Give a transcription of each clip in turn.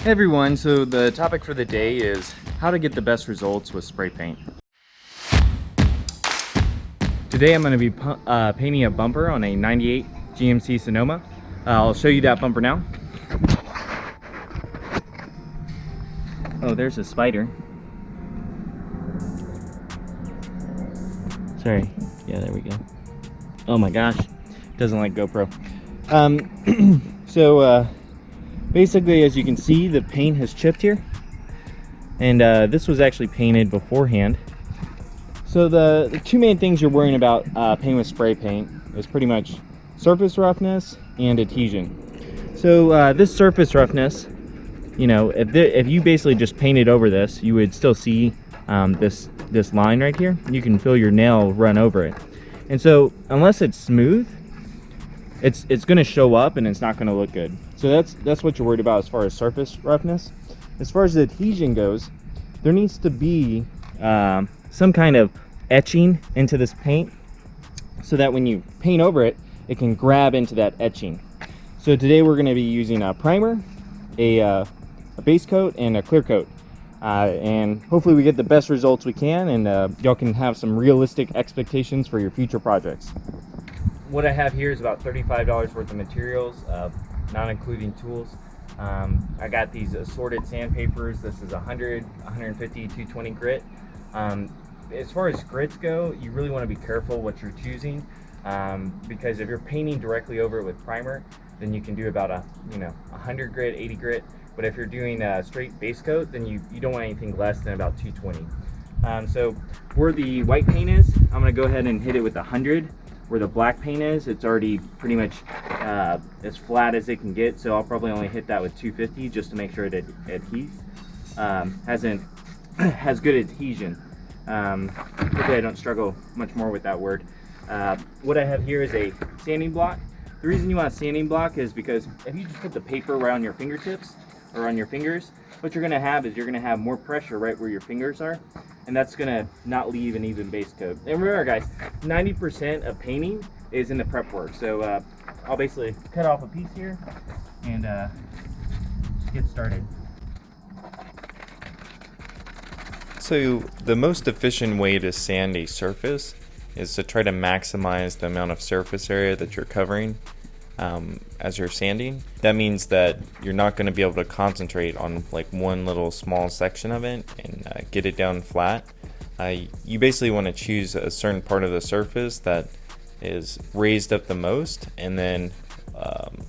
Hey everyone, so the topic for the day is how to get the best results with spray paint. Today I'm going to be painting a bumper on a 98 GMC Sonoma. I'll show you that bumper now. Oh, there's a spider. Sorry. Yeah, there we go. Oh my gosh, doesn't like GoPro. Basically, as you can see, the paint has chipped here, and this was actually painted beforehand. So the two main things you're worrying about painting with spray paint is pretty much surface roughness and adhesion. So this surface roughness, you know, if you basically just painted over this, you would still see this line right here. You can feel your nail run over it, and so unless it's smooth, it's going to show up and it's not going to look good. So that's what you're worried about as far as surface roughness. As far as the adhesion goes, there needs to be some kind of etching into this paint so that when you paint over it, it can grab into that etching. So today we're going to be using a primer, a base coat, and a clear coat. And hopefully we get the best results we can, and y'all can have some realistic expectations for your future projects. What I have here is about $35 worth of materials, not including tools. I got these assorted sandpapers. This is 100, 150, 220 grit. As far as grits go, you really want to be careful what you're choosing, because if you're painting directly over it with primer, then you can do about 100 grit, 80 grit. But if you're doing a straight base coat, then you don't want anything less than about 220. So where the white paint is, I'm going to go ahead and hit it with 100. Where the black paint is, it's already pretty much as flat as it can get, so I'll probably only hit that with 250 just to make sure it adheres. Has good adhesion. Hopefully I don't struggle much more with that word. What I have here is a sanding block. The reason you want a sanding block is because if you just put the paper right on your fingertips or on your fingers, what you're going to have is you're going to have more pressure right where your fingers are, and that's going to not leave an even base coat. And remember guys, 90% of painting is in the prep work. So I'll basically cut off a piece here and get started. So the most efficient way to sand a surface is to try to maximize the amount of surface area that you're covering as you're sanding. That means that you're not going to be able to concentrate on like one little small section of it and get it down flat. You basically want to choose a certain part of the surface that is raised up the most, and then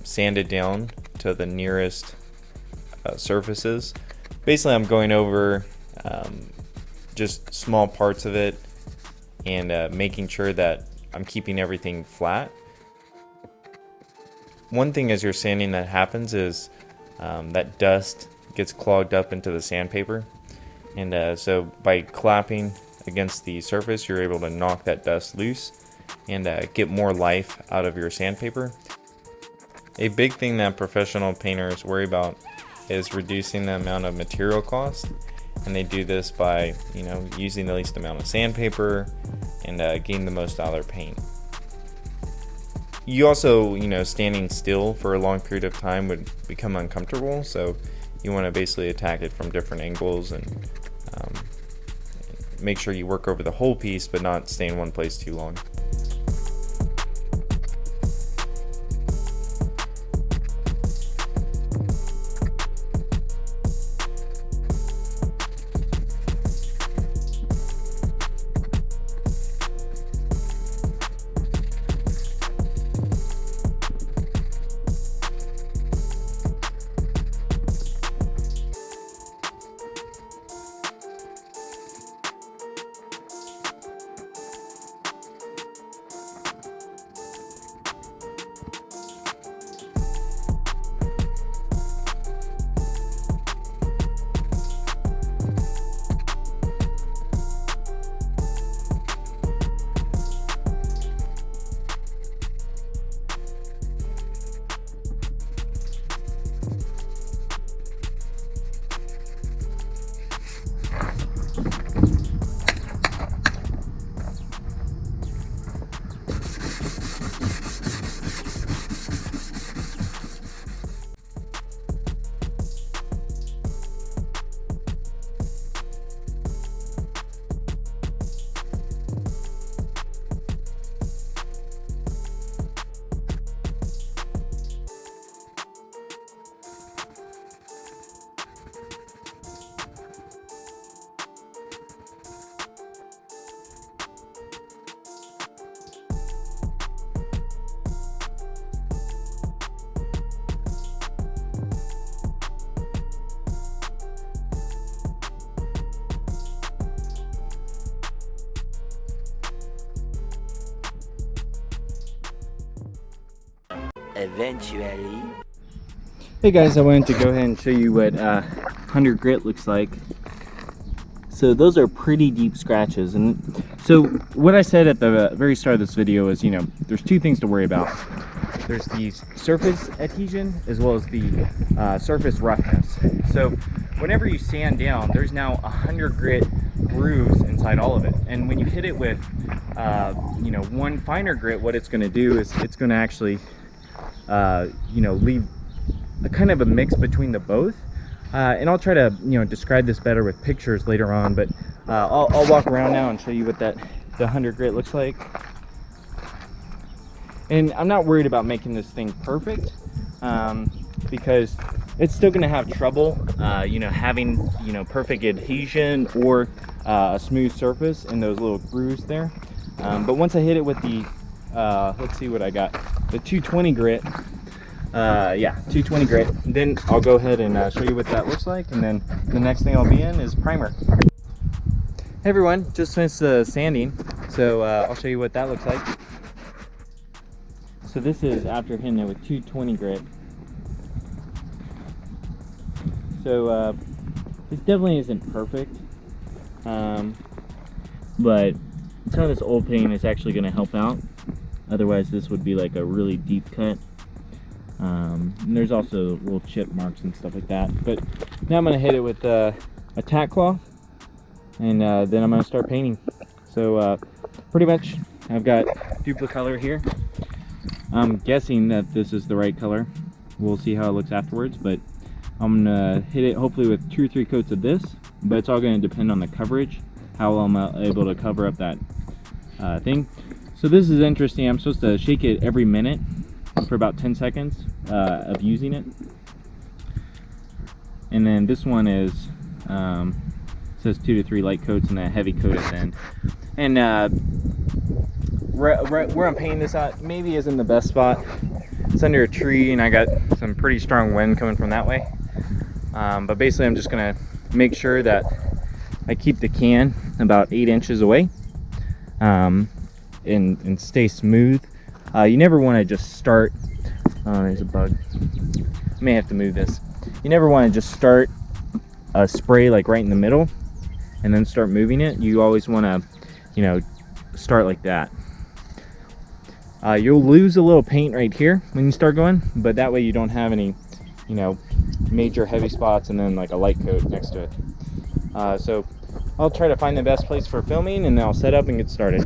sand it down to the nearest surfaces. Basically, I'm going over just small parts of it and making sure that I'm keeping everything flat. One thing as you're sanding that happens is that dust gets clogged up into the sandpaper, and so by clapping against the surface, you're able to knock that dust loose and get more life out of your sandpaper. A big thing that professional painters worry about is reducing the amount of material cost, and they do this by using the least amount of sandpaper and getting the most out of their paint. You also, standing still for a long period of time would become uncomfortable, so you want to basically attack it from different angles and make sure you work over the whole piece but not stay in one place too long. Eventually. Hey guys, I wanted to go ahead and show you what 100 grit looks like. So those are pretty deep scratches, and so what I said at the very start of this video is, you know, there's two things to worry about. There's the surface adhesion as well as the surface roughness. So whenever you sand down, there's now 100 grit grooves inside all of it, and when you hit it with you know, one finer grit, what it's going to do is it's going to actually you know, leave a kind of a mix between the both. And I'll try to, you know, describe this better with pictures later on, but I'll walk around now and show you what the 100 grit looks like. And I'm not worried about making this thing perfect, because it's still going to have trouble, you know, having, you know, perfect adhesion or a smooth surface in those little grooves there. But once I hit it with the, let's see what I got, the 220 grit, yeah, 220 grit, then I'll go ahead and show you what that looks like, and then the next thing I'll be in is primer. Hey everyone, just finished sanding, so I'll show you what that looks like. So this is after hitting it with 220 grit. So this definitely isn't perfect, but some of this old paint is actually going to help out. Otherwise this would be like a really deep cut. And there's also little chip marks and stuff like that. But now I'm going to hit it with a tack cloth, and then I'm going to start painting. So pretty much I've got Duplicolor here. I'm guessing that this is the right color. We'll see how it looks afterwards, but I'm going to hit it hopefully with 2 or 3 coats of this, but it's all going to depend on the coverage, how I'm able to cover up that thing. So this is interesting. I'm supposed to shake it every minute for about 10 seconds of using it. And then this one is says 2 to 3 light coats and a heavy coat at the end. And where I'm painting this out maybe isn't the best spot. It's under a tree and I got some pretty strong wind coming from that way. But basically I'm just gonna make sure that I keep the can about 8 inches away and stay smooth. You never want to just start, oh there's a bug, I may have to move this. You never want to just start a spray like right in the middle and then start moving it. You always want to, you know, start like that. You'll lose a little paint right here when you start going, but that way you don't have any, you know, major heavy spots and then like a light coat next to it. So I'll try to find the best place for filming and then I'll set up and get started.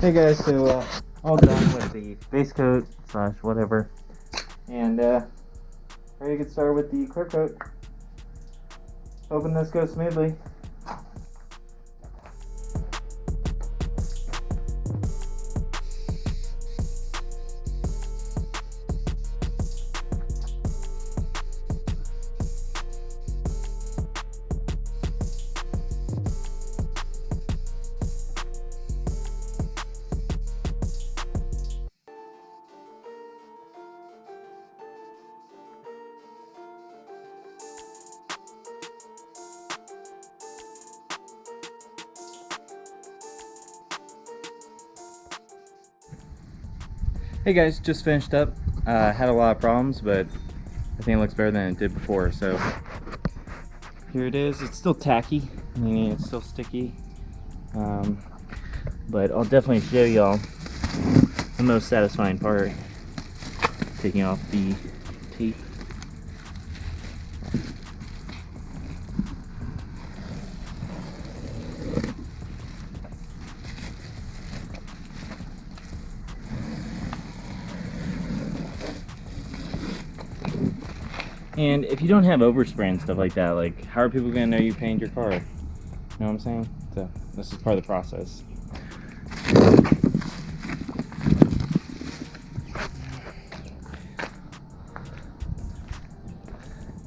Hey guys, so all done with the base coat slash whatever, and ready to get started with the clear coat. Hoping this goes smoothly. Hey guys, just finished up. Had a lot of problems, but I think it looks better than it did before. So here it is. It's still tacky, meaning it's still sticky, but I'll definitely show y'all the most satisfying part, taking off the tape. And if you don't have overspray and stuff like that, like, how are people gonna know you painted your car? You know what I'm saying? So this is part of the process.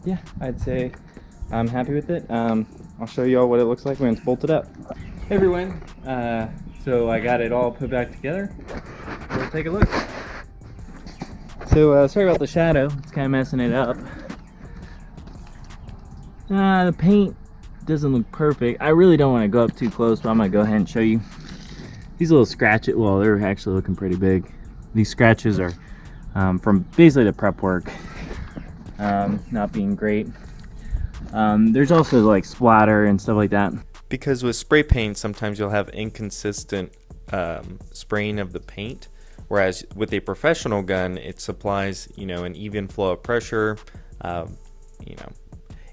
Yeah, I'd say I'm happy with it. I'll show you all what it looks like when it's bolted up. Hey everyone, so I got it all put back together. We'll take a look. So sorry about the shadow, it's kind of messing it up. The paint doesn't look perfect. I really don't want to go up too close, but I'm going to go ahead and show you. These little scratches, well, they're actually looking pretty big. These scratches are from basically the prep work not being great. There's also like splatter and stuff like that. Because with spray paint, sometimes you'll have inconsistent spraying of the paint, whereas with a professional gun, it supplies, you know, an even flow of pressure. You know,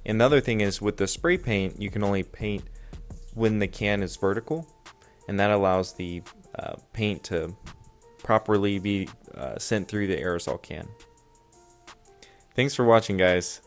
another thing is with the spray paint, you can only paint when the can is vertical, and that allows the paint to properly be sent through the aerosol can. Thanks for watching, guys.